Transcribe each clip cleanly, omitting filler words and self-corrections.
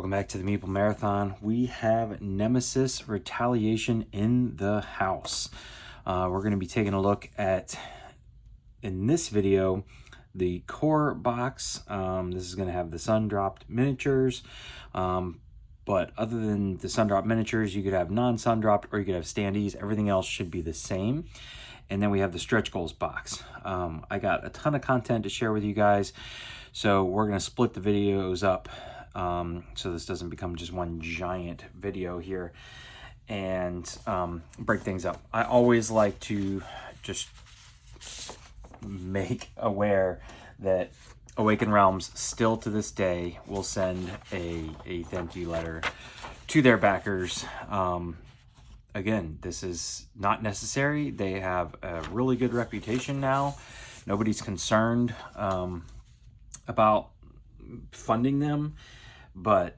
welcome back to the Meeple Marathon. We have Nemesis Retaliation in the house. We're going to be taking a look at, in this video, the core box. This is going to have the sun-dropped miniatures, but other than the sun-dropped miniatures, you could have non-sun-dropped or you could have standees. Everything else should be the same. And then we have the stretch goals box. I got a ton of content to share with you guys, so we're going to split the videos up so this doesn't become just one giant video here, and break things up. I always like to just make aware that Awaken Realms still to this day will send a thank you letter to their backers. Again, this is not necessary. They have a really good reputation now. Nobody's concerned about funding them, but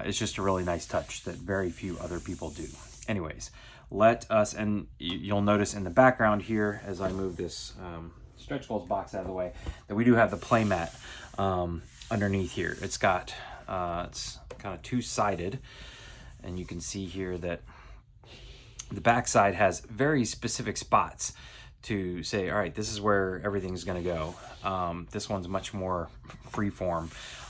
it's just a really nice touch that very few other people do. Anyways, let us, and you'll notice in the background here, as I move this stretch goals box out of the way, that we do have the playmat underneath here. It's got, it's kind of two-sided, and you can see here that the backside has very specific spots to say, all right, this is where everything's going to go. This one's much more freeform,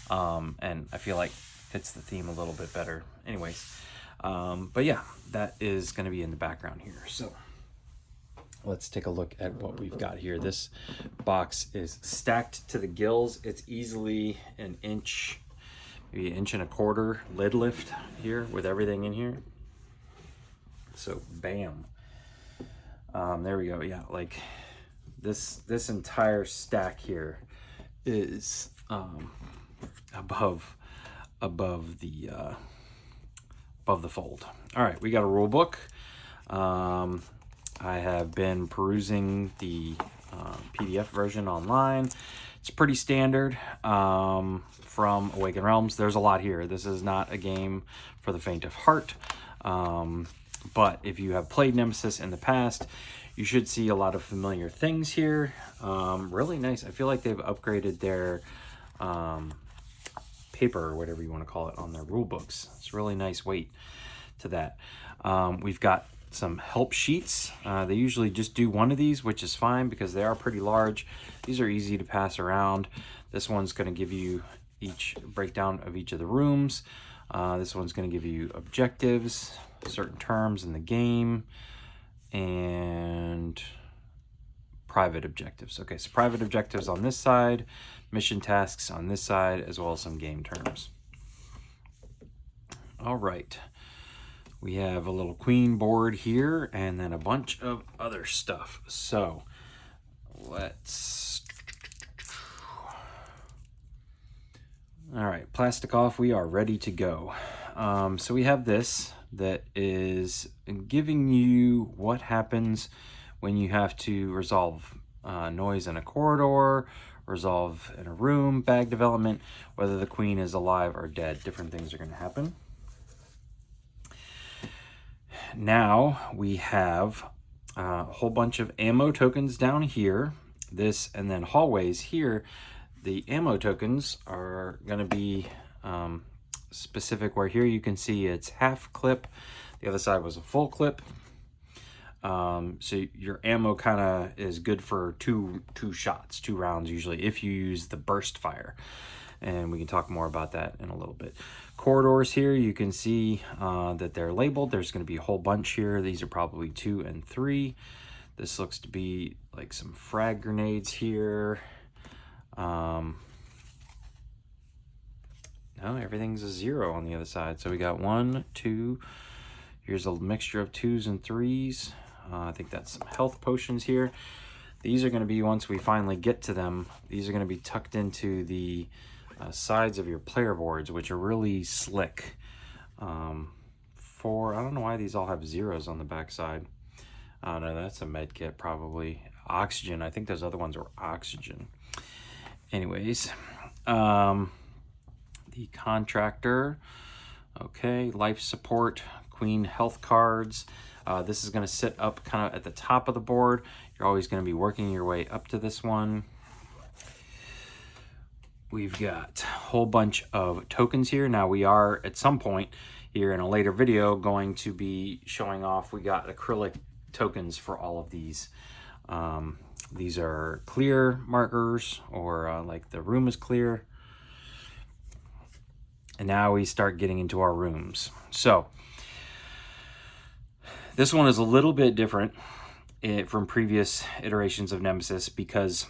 and I feel like fits the theme a little bit better. Anyways, but yeah, that is going to be in the background here. So let's take a look at what we've got here. This box is stacked to the gills. It's easily an inch, maybe an inch and a quarter lid lift here with everything in here. So bam, there we go. Yeah, like this entire stack here is above the fold. All right, we got a rule book. I have been perusing the PDF version online. It's pretty standard from Awaken Realms. There's a lot here. This is not a game for the faint of heart. But if you have played Nemesis in the past, you should see a lot of familiar things here. Really nice. I feel like they've upgraded their paper, or whatever you want to call it, on their rule books. It's really nice weight to that. We've got some help sheets. They usually just do one of these, which is fine because they are pretty large. These are easy to pass around. This one's going to give you each breakdown of each of the rooms. This one's going to give you objectives, certain terms in the game, and private objectives. Okay, so private objectives on this side, mission tasks on this side, as well as some game terms. All right, we have a little queen board here and then a bunch of other stuff. So let's, all right, plastic off, we are ready to go. So we have this that is giving you what happens when you have to resolve noise in a corridor, resolve in a room, bag development, whether the queen is alive or dead. Different things are going to happen. Now we have a whole bunch of ammo tokens down here. This, and then hallways here. The ammo tokens are going to be specific, where here you can see it's half clip, the other side was a full clip. So your ammo kind of is good for two shots, 2 rounds usually, if you use the burst fire, and we can talk more about that in a little bit. Corridors here, you can see that they're labeled. There's going to be a whole bunch here. These are probably 2 and 3. This looks to be like some frag grenades here. No, everything's a 0 on the other side. So we got 1, 2. Here's a mixture of 2s and 3s. I think that's some health potions here. These are going to be, once we finally get to them, these are going to be tucked into the sides of your player boards, which are really slick. I don't know why these all have 0s on the back side. Oh no, that's a med kit probably. Oxygen, I think those other ones were oxygen. Anyways, the contractor, okay, life support, queen health cards. This is going to sit up kind of at the top of the board. You're always going to be working your way up to this one. we've got a whole bunch of tokens here. Now we are at some point here in a later video going to be showing off, we got acrylic tokens for all of these. These are clear markers, or like the room is clear. And now we start getting into our rooms. So this one is a little bit different from previous iterations of Nemesis, because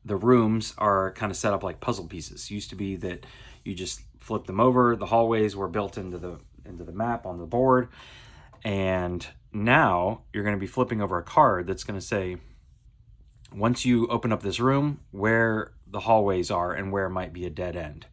the rooms are kind of set up like puzzle pieces. It used to be that you just flip them over. The hallways were built into the map on the board. And now you're going to be flipping over a card that's going to say, once you open up this room, where the hallways are and where might be a dead end.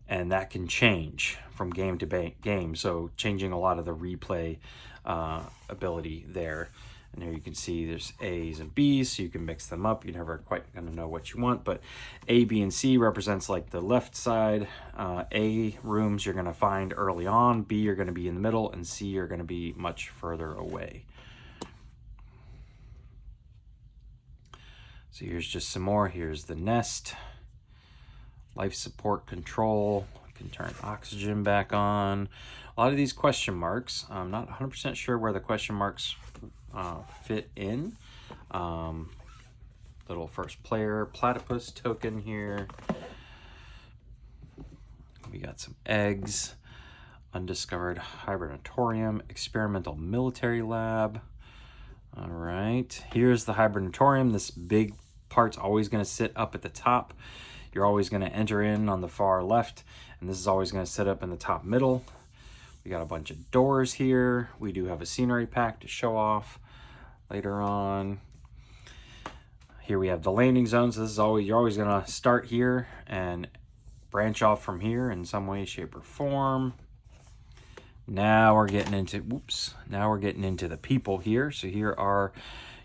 And that can change from game to game. So changing a lot of the replay ability there. And there you can see there's A's and B's, so you can mix them up. You're never quite going to know what you want, but A, B, and C represents like the left side. A rooms you're going to find early on, B you're going to be in the middle, and C you're going to be much further away. So here's just some more. Here's the nest. Life support control. We can turn oxygen back on. A lot of these question marks, I'm not 100% sure where the question marks fit in. Little first player platypus token here. We got some eggs. Undiscovered hibernatorium. Experimental military lab. All right, here's the hibernatorium. This big part's always going to sit up at the top. You're always going to enter in on the far left, and this is always going to sit up in the top middle. We got a bunch of doors here. We do have a scenery pack to show off later on. Here we have the landing zones. This is always, you're always going to start here and branch off from here in some way, shape, or form. Now we're getting into, now we're getting into the people here. So here are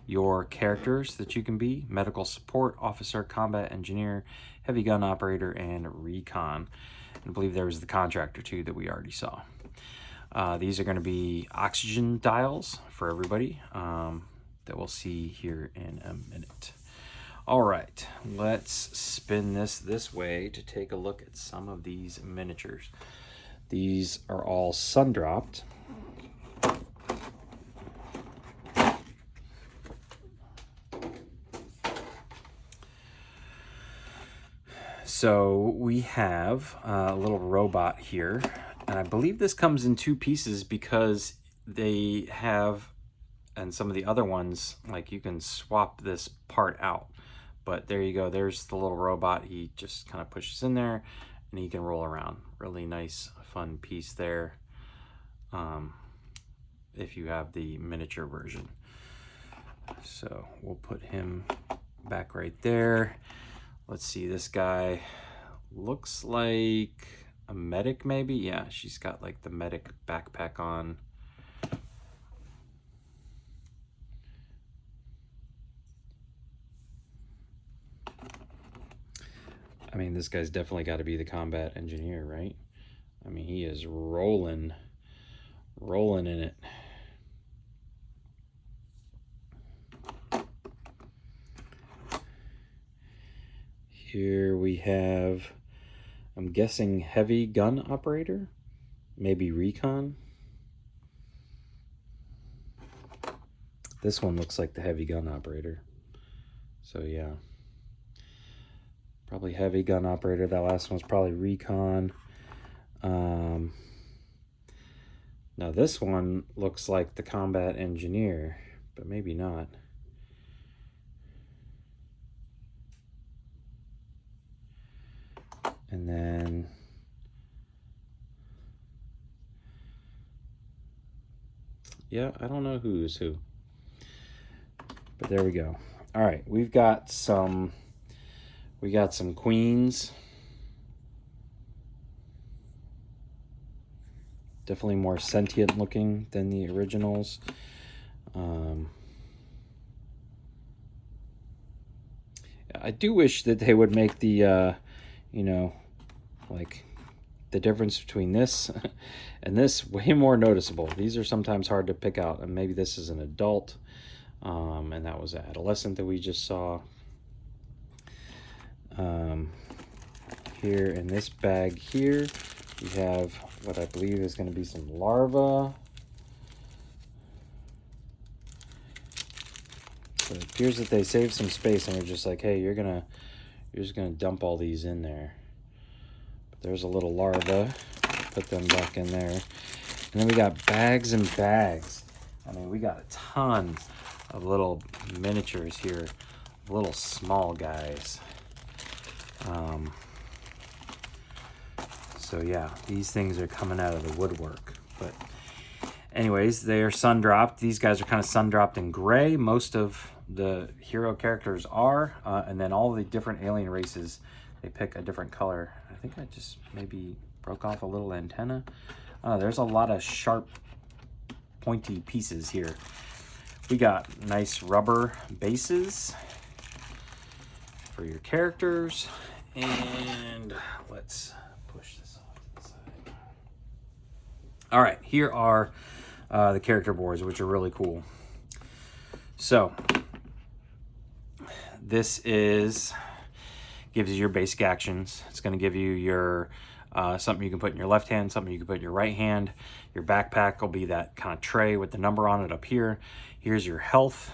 your characters that you can be: medical support officer, combat engineer, heavy gun operator, and recon. And I believe there was the contractor too that we already saw. These are going to be oxygen dials for everybody that we'll see here in a minute. All right, let's spin this way to take a look at some of these miniatures. These are all sun-dropped. So we have a little robot here, and I believe this comes in two pieces because they have, and some of the other ones, like you can swap this part out. But there you go, there's the little robot. He just kind of pushes in there and he can roll around. Really nice, fun piece there if you have the miniature version. So we'll put him back right there. Let's see, this guy looks like a medic maybe. Yeah, she's got like the medic backpack on. I mean, this guy's definitely got to be the combat engineer, right? I mean, he is rolling in it. Here we have, I'm guessing, heavy gun operator, maybe recon. This one looks like the heavy gun operator. So yeah, probably heavy gun operator. That last one's probably recon. Now this one looks like the combat engineer, but maybe not. And then yeah, I don't know who's who, but there we go. All right, we got some queens. Definitely more sentient looking than the originals. I do wish that they would make the, you know, like the difference between this and this way more noticeable. These are sometimes hard to pick out, and maybe this is an adult, and that was an adolescent that we just saw. here in this bag here, we have what I believe is going to be some larvae. So it appears that they saved some space and they're just like, hey, you're just gonna dump all these in there. But there's a little larva. Put them back in there. And then we got bags and bags. I mean, we got a ton of little miniatures here, little small guys. So yeah, these things are coming out of the woodwork. But anyways, they are sun dropped. These guys are kind of sun dropped in gray. Most of the hero characters are, and then all the different alien races, they pick a different color. I think I just maybe broke off a little antenna. There's a lot of sharp, pointy pieces here. We got nice rubber bases for your characters, and let's push this off to the side. All right, here are the character boards, which are really cool. So this gives you your basic actions. It's going to give you your something you can put in your left hand, something you can put in your right hand. Your backpack will be that kind of tray with the number on it up here. Here's your health.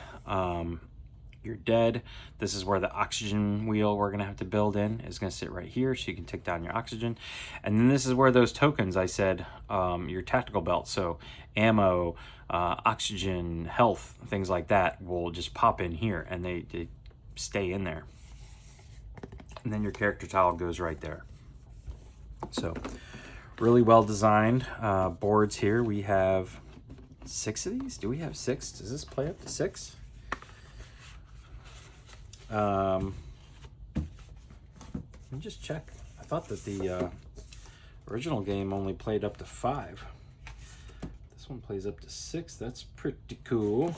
You're dead. This is where the oxygen wheel we're going to have to build in is going to sit right here, so you can take down your oxygen. And then this is where those tokens I said, your tactical belt, so ammo, oxygen, health, things like that will just pop in here, and they stay in there. And then your character tile goes right there. So really well designed boards here. We have 6 of these. Do we have 6? Does this play up to 6? Let me just check. I thought that the original game only played up to 5. This one plays up to 6. That's pretty cool.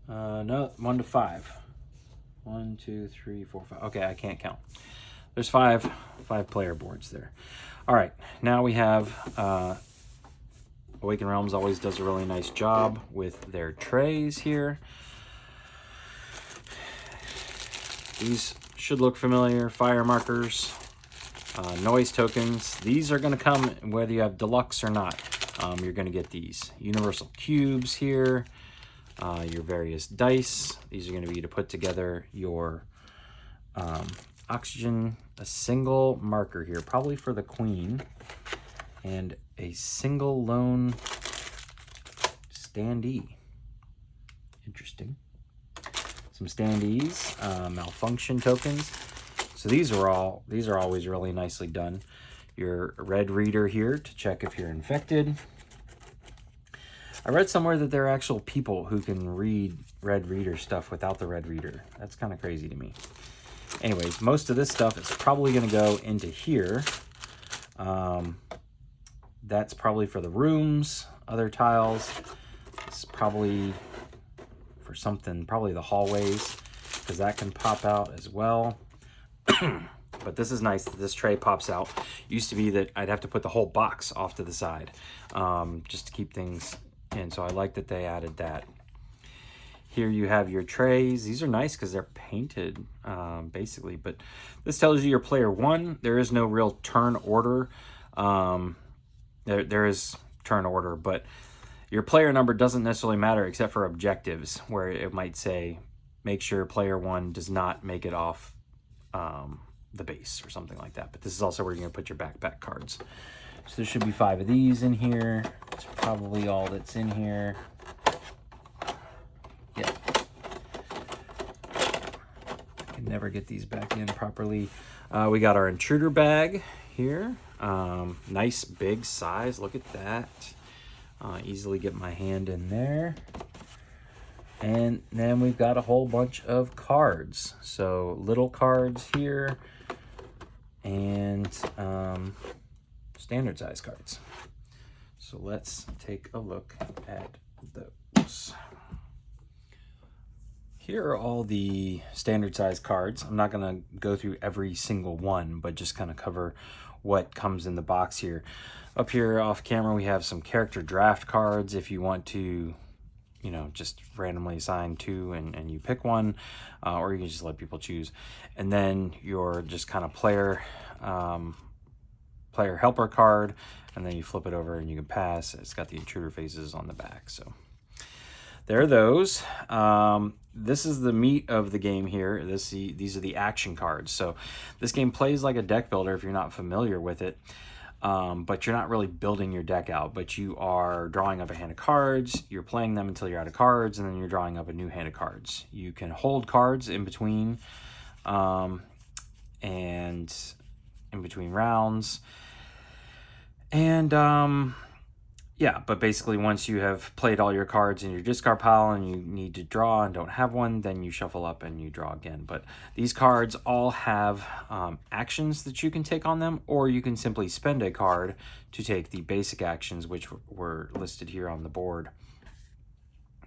No, 1 to 5. 1, 2, 3, 4, 5. Okay, I can't count. There's 5 player boards there. All right, now we have Awaken Realms always does a really nice job with their trays here. These should look familiar. Fire markers, noise tokens. These are going to come whether you have deluxe or not. You're going to get these universal cubes here, your various dice. These are going to be to put together your oxygen, a single marker here, probably for the queen, and a single lone standee. Interesting. Some standees, malfunction tokens. So these are always really nicely done. Your red reader here to check if you're infected. I read somewhere that there are actual people who can read red reader stuff without the red reader. That's kind of crazy to me. Anyways, most of this stuff is probably going to go into here. That's probably for the rooms, other tiles. It's probably for something, probably the hallways, because that can pop out as well. But this is nice that this tray pops out. Used to be that I'd have to put the whole box off to the side just to keep things in. So I like that they added that. Here you have your trays. These are nice because they're painted, basically. But this tells you your player 1. There is no real turn order. There is turn order, but your player number doesn't necessarily matter except for objectives, where it might say, make sure player 1 does not make it off the base or something like that. But this is also where you're going to put your backpack cards. So there should be 5 of these in here. That's probably all that's in here. Yeah. I can never get these back in properly. We got our intruder bag here. Nice big size. Look at that. Easily get my hand in there. And then we've got a whole bunch of cards. So little cards here and standard size cards. So let's take a look at those. Here are all the standard size cards. I'm not going to go through every single one, but just kind of cover what comes in the box here. Up here off camera, we have some character draft cards if you want to, you know, just randomly assign 2 and you pick one, or you can just let people choose. And then your just kind of player helper card, and then you flip it over and you can pass. It's got the intruder faces on the back. So there are those. This is the meat of the game here. These are the action cards. So this game plays like a deck builder if you're not familiar with it. But you're not really building your deck out, but you are drawing up a hand of cards, you're playing them until you're out of cards, and then you're drawing up a new hand of cards. You can hold cards in between, and in between rounds. And, yeah, but basically once you have played all your cards in your discard pile and you need to draw and don't have one, then you shuffle up and you draw again. But these cards all have actions that you can take on them, or you can simply spend a card to take the basic actions, which were listed here on the board.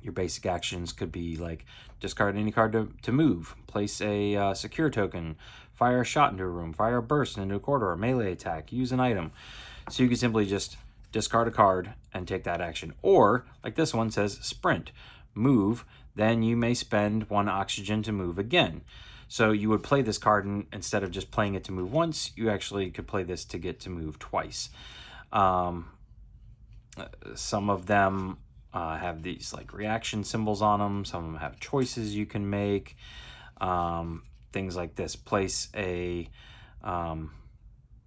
Your basic actions could be like discard any card to move, place a secure token, fire a shot into a room, fire a burst into a corridor, melee attack, use an item. So you can simply just discard a card and take that action. Or, like this one says, sprint, move, then you may spend 1 oxygen to move again. So you would play this card, and instead of just playing it to move once, you actually could play this to get to move twice. Some of them have these like reaction symbols on them. Some of them have choices you can make. Things like this, place a...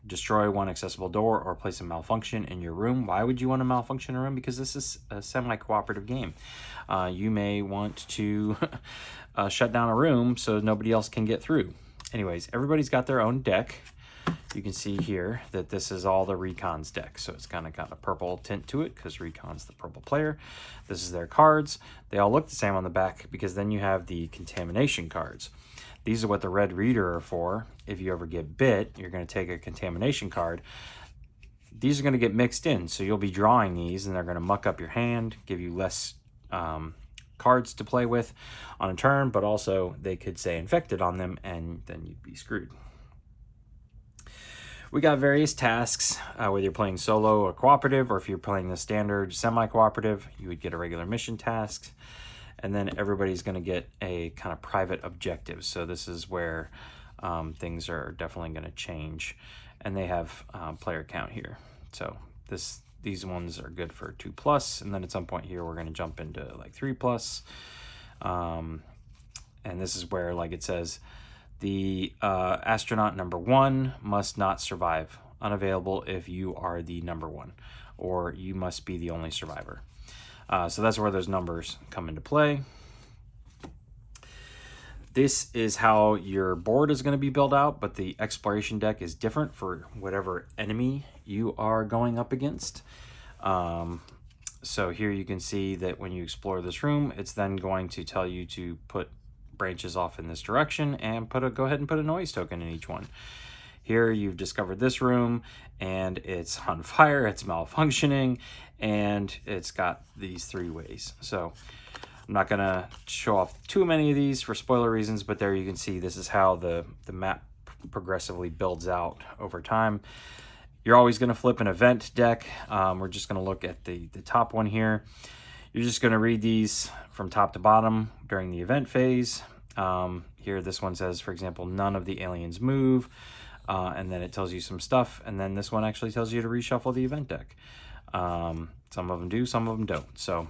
destroy 1 accessible door or place a malfunction in your room. Why would you want a malfunction in a room? Because this is a semi-cooperative game. You may want to shut down a room so nobody else can get through. Anyways, everybody's got their own deck. You can see here that this is all the Recon's deck. So it's kind of got a purple tint to it because Recon's the purple player. This is their cards. They all look the same on the back because then you have the contamination cards. These are what the red reader are for. If you ever get bit, you're going to take a contamination card. These are going to get mixed in, so you'll be drawing these, and they're going to muck up your hand, give you less cards to play with on a turn, but also they could say infected on them, and then you'd be screwed. We got various tasks, whether you're playing solo or cooperative, or if you're playing the standard semi-cooperative, you would get a regular mission task. And then everybody's going to get a kind of private objective. So this is where things are definitely going to change. And they have player count here. So these ones are good for 2+. And then at some point here, we're going to jump into like 3+. And this is where, like it says, the astronaut number 1 must not survive. Unavailable if you are the number 1. Or you must be the only survivor. So that's where those numbers come into play. This is how your board is going to be built out, but the exploration deck is different for whatever enemy you are going up against. So here you can see that when you explore this room, it's then going to tell you to put branches off in this direction and go ahead and put a noise token in each one. Here you've discovered this room and it's on fire, it's malfunctioning, and it's got these 3 ways. So I'm not gonna show off too many of these for spoiler reasons, but there you can see this is how the map progressively builds out over time. You're always gonna flip an event deck. We're just gonna look at the top one here. You're just gonna read these from top to bottom during the event phase. Here this one says, for example, none of the aliens move. And then it tells you some stuff, and then this one actually tells you to reshuffle the event deck. Some of them do, some of them don't. So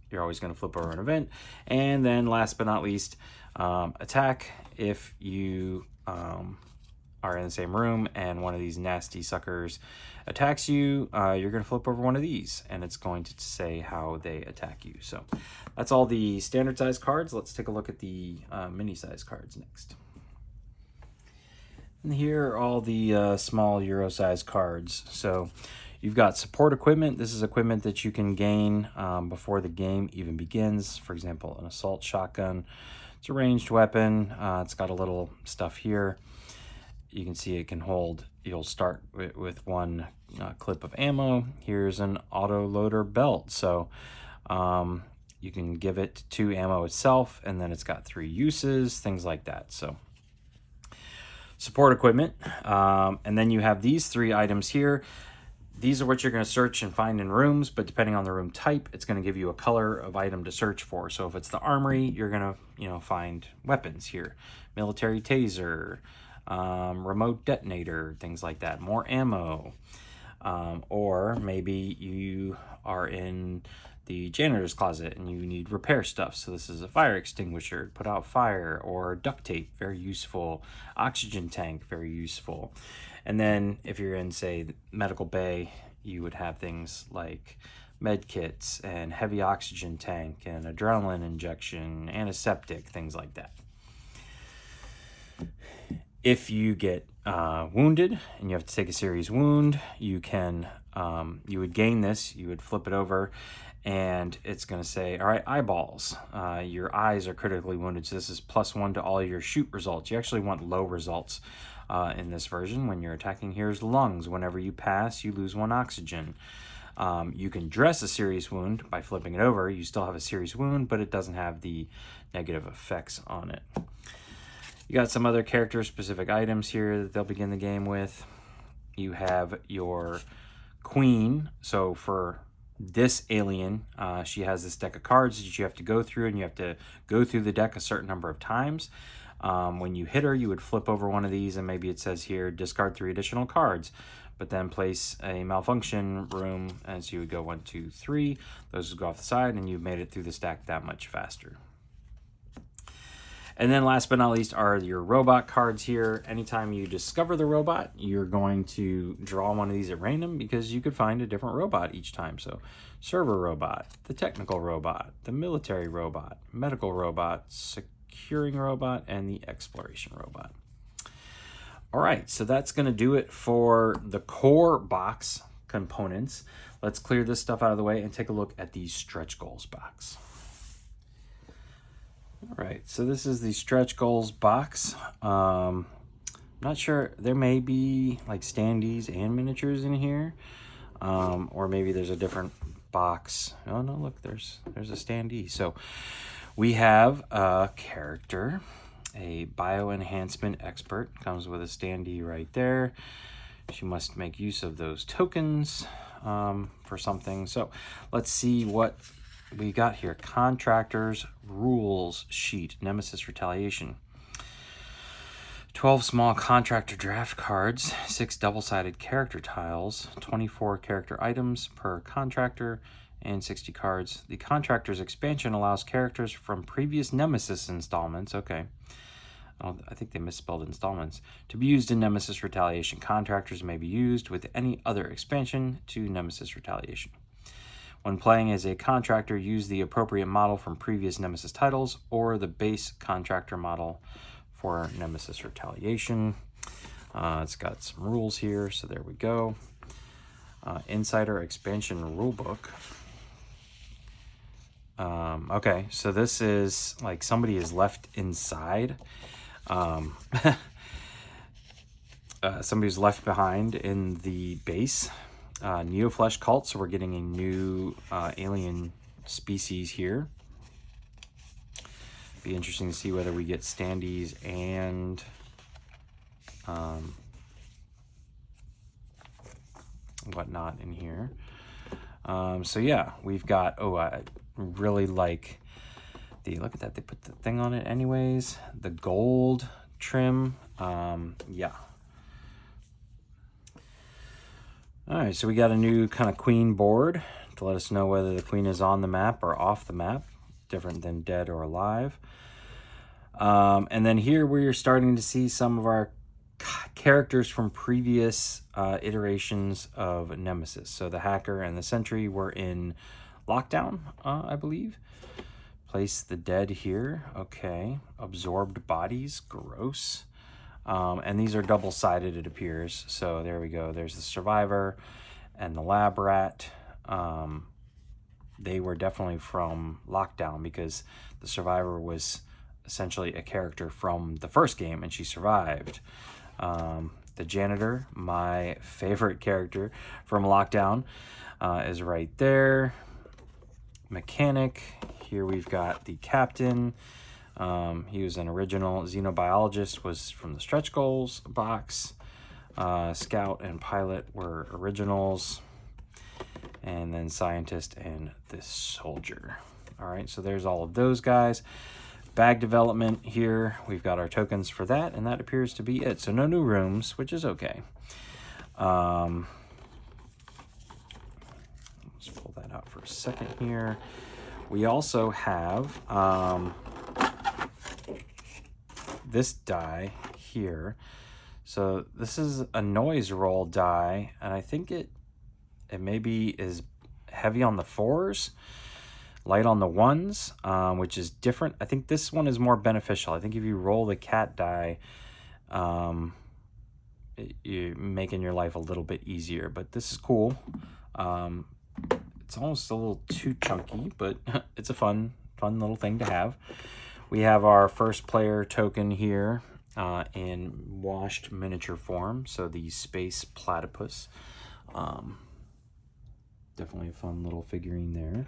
you're always going to flip over an event. And then last but not least, attack. If you are in the same room and one of these nasty suckers attacks you, you're going to flip over one of these, and it's going to say how they attack you. So that's all the standard size cards. Let's take a look at the mini size cards next. And here are all the small Euro size cards. So you've got support equipment. This is equipment that you can gain before the game even begins. For example, an assault shotgun. It's a ranged weapon. It's got a little stuff here. You can see it can hold, you'll start with 1 clip of ammo. Here's an auto loader belt. So you can give it 2 ammo itself, and then it's got 3 uses, things like that. So support equipment, and then you have these 3 items here. these are what you're going to search and find in rooms, but depending on the room type, it's going to give you a color of item to search for. So if it's the armory, you're going to, you know, find weapons here. Military taser, remote detonator, things like that. More ammo. Or maybe you are in the janitor's closet and you need repair stuff. So this is a fire extinguisher to put out fire, or duct tape, very useful. Oxygen tank, very useful. And then if you're in, say, the medical bay, you would have things like med kits and heavy oxygen tank and adrenaline injection, antiseptic, things like that. If you get wounded and you have to take a serious wound, you can, you would gain this, you would flip it over, and it's going to say, all right, eyeballs, your eyes are critically wounded, so this is +1 to all your shoot results. You actually want low results in this version when you're attacking. Here's lungs. Whenever you pass, you lose 1 oxygen. You can dress a serious wound by flipping it over. You still have a serious wound, but it doesn't have the negative effects on it. You got some other character-specific items here that they'll begin the game with. You have your queen. So for this alien, she has this deck of cards that you have to go through, and you have to go through the deck a certain number of times. When you hit her, you would flip over one of these, and maybe it says here, discard 3 additional cards, but then place a malfunction room, and so you would go 1, 2, 3. Those would go off the side, and you've made it through the stack that much faster. And then last but not least are your robot cards here. Anytime you discover the robot, you're going to draw one of these at random, because you could find a different robot each time. So server robot, the technical robot, the military robot, medical robot, securing robot, and the exploration robot. All right, so that's going to do it for the core box components. Let's clear this stuff out of the way and take a look at the stretch goals box. All right, so this is the stretch goals box. Not sure, there may be like standees and miniatures in here, or maybe there's a different box. Oh no, look, there's a standee. So we have a character, a bioenhancement expert, comes with a standee right there. She must make use of those tokens for something. So let's see what we got here. Contractors rules sheet, Nemesis Retaliation. 12 small contractor draft cards, 6 double-sided character tiles, 24 character items per contractor, and 60 cards. The contractor's expansion allows characters from previous Nemesis installments, okay, I think they misspelled installments, to be used in Nemesis Retaliation. Contractors may be used with any other expansion to Nemesis Retaliation. When playing as a contractor, use the appropriate model from previous Nemesis titles or the base contractor model for Nemesis Retaliation. It's got some rules here, so there we go. Insider Expansion Rulebook. Okay, so this is like somebody is left inside. Somebody's left behind in the base. Neo-Flesh Cult, so we're getting a new alien species here. Be interesting to see whether we get standees and whatnot in here. So yeah, we've got, oh, I really like the, look at that, they put the thing on it anyways, the gold trim. Yeah. All right, so we got a new kind of queen board to let us know whether the queen is on the map or off the map, different than dead or alive. And then here we're starting to see some of our characters from previous iterations of Nemesis. So the hacker and the sentry were in lockdown, I believe. Place the dead here. Okay. Absorbed bodies. Gross. And these are double-sided, it appears. So there we go. There's the survivor and the lab rat. They were definitely from lockdown because the survivor was essentially a character from the first game and she survived. The janitor, my favorite character from lockdown, is right there. Mechanic. Here we've got the captain. He was an original. Xenobiologist was from the stretch goals box. Scout and pilot were originals. and then scientist and this soldier. All right, so there's all of those guys. Bag development here, we've got our tokens for that, and that appears to be it. So no new rooms, which is okay. Let's pull that out for a second here. We also have this die here. So this is a noise roll die, and I think it maybe is heavy on the 4s, light on the 1s, which is different. I think this one is more beneficial. I think if you roll the cat die, you're making your life a little bit easier, but this is cool. It's almost a little too chunky, but it's a fun little thing to have. We have our first player token here in washed miniature form, so the space platypus. Definitely a fun little figurine there.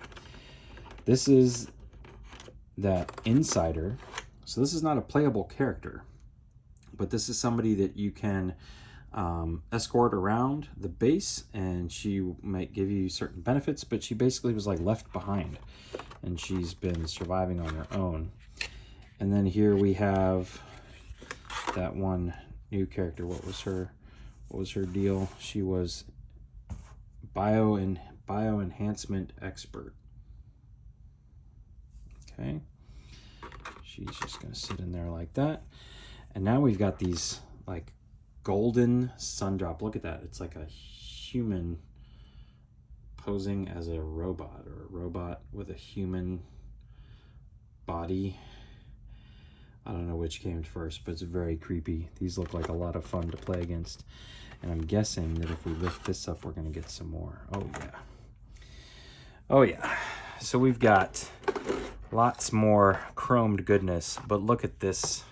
This is that insider. So this is not a playable character, but this is somebody that you can escort around the base, and she might give you certain benefits, but she basically was like left behind, and she's been surviving on her own. And then here we have that one new character. What was her deal? She was bio enhancement expert. Okay, she's just gonna sit in there like that. And now we've got these like golden sun drop. Look at that. It's like a human posing as a robot, or a robot with a human body. I don't know which came first, but it's very creepy. These look like a lot of fun to play against. And I'm guessing that if we lift this up, we're going to get some more. Oh, yeah. Oh, yeah. So we've got lots more chromed goodness, but look at this.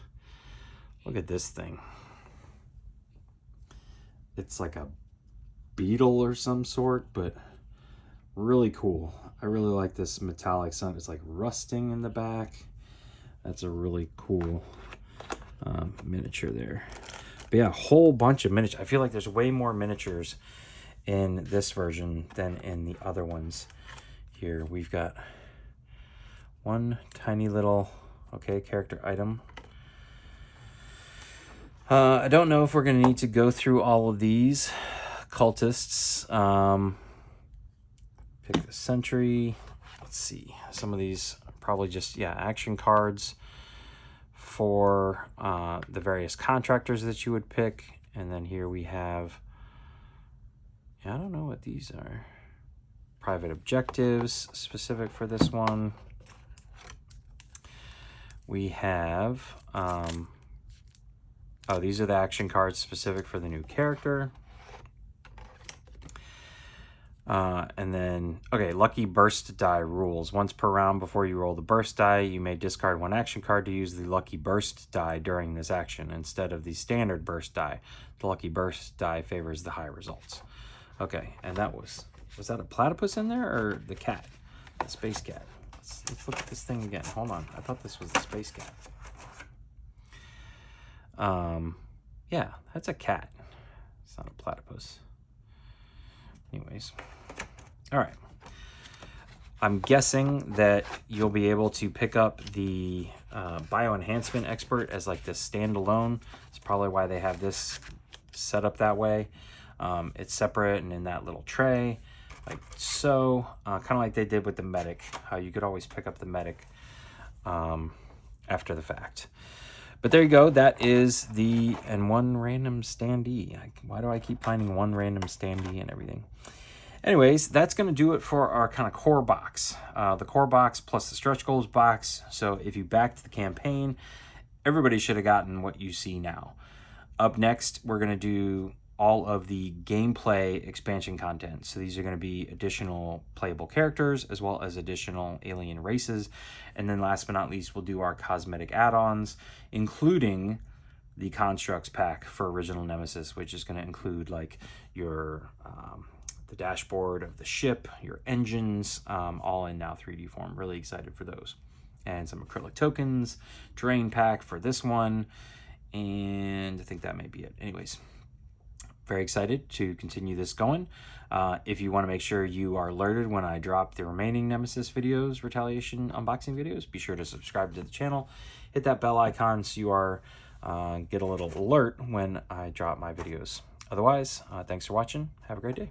Look at this thing. It's like a beetle or some sort, but really cool. I really like this metallic sun. It's like rusting in the back. That's a really cool miniature there. But yeah, a whole bunch of miniatures. I feel like there's way more miniatures in this version than in the other ones. Here we've got one tiny little, okay, character item. I don't know if we're going to need to go through all of these cultists. Pick the sentry. Let's see. Some of these are probably just, yeah, action cards for the various contractors that you would pick. And then here we have, I don't know what these are. Private objectives specific for this one. We have, these are the action cards specific for the new character. And then, okay, lucky burst die rules. Once per round before you roll the burst die, you may discard one action card to use the lucky burst die during this action instead of the standard burst die. The lucky burst die favors the high results. Okay, and that was that a platypus in there, or the cat? The space cat. Let's look at this thing again. Hold on, I thought this was the space cat. Yeah, that's a cat. It's not a platypus. Anyways, all right. I'm guessing that you'll be able to pick up the bioenhancement expert as like this standalone. It's probably why they have this set up that way. It's separate and in that little tray, like so. Kind of like they did with the medic, how you could always pick up the medic after the fact. But there you go. That is and one random standee. Why do I keep finding one random standee and everything? Anyways, that's going to do it for our kind of core box. The core box plus the stretch goals box. So if you backed the campaign, everybody should have gotten what you see now. Up next, we're going to do all of the gameplay expansion content. So these are going to be additional playable characters as well as additional alien races. And then last but not least, we'll do our cosmetic add-ons, including the constructs pack for original Nemesis, which is going to include like your the dashboard of the ship, your engines, all in now 3D form. Really excited for those. And some acrylic tokens, terrain pack for this one, and I think that may be it. Anyways, very excited to continue this going. If you want to make sure you are alerted when I drop the remaining Nemesis videos, Retaliation unboxing videos, be sure to subscribe to the channel. Hit that bell icon so you are get a little alert when I drop my videos. Otherwise, thanks for watching. Have a great day.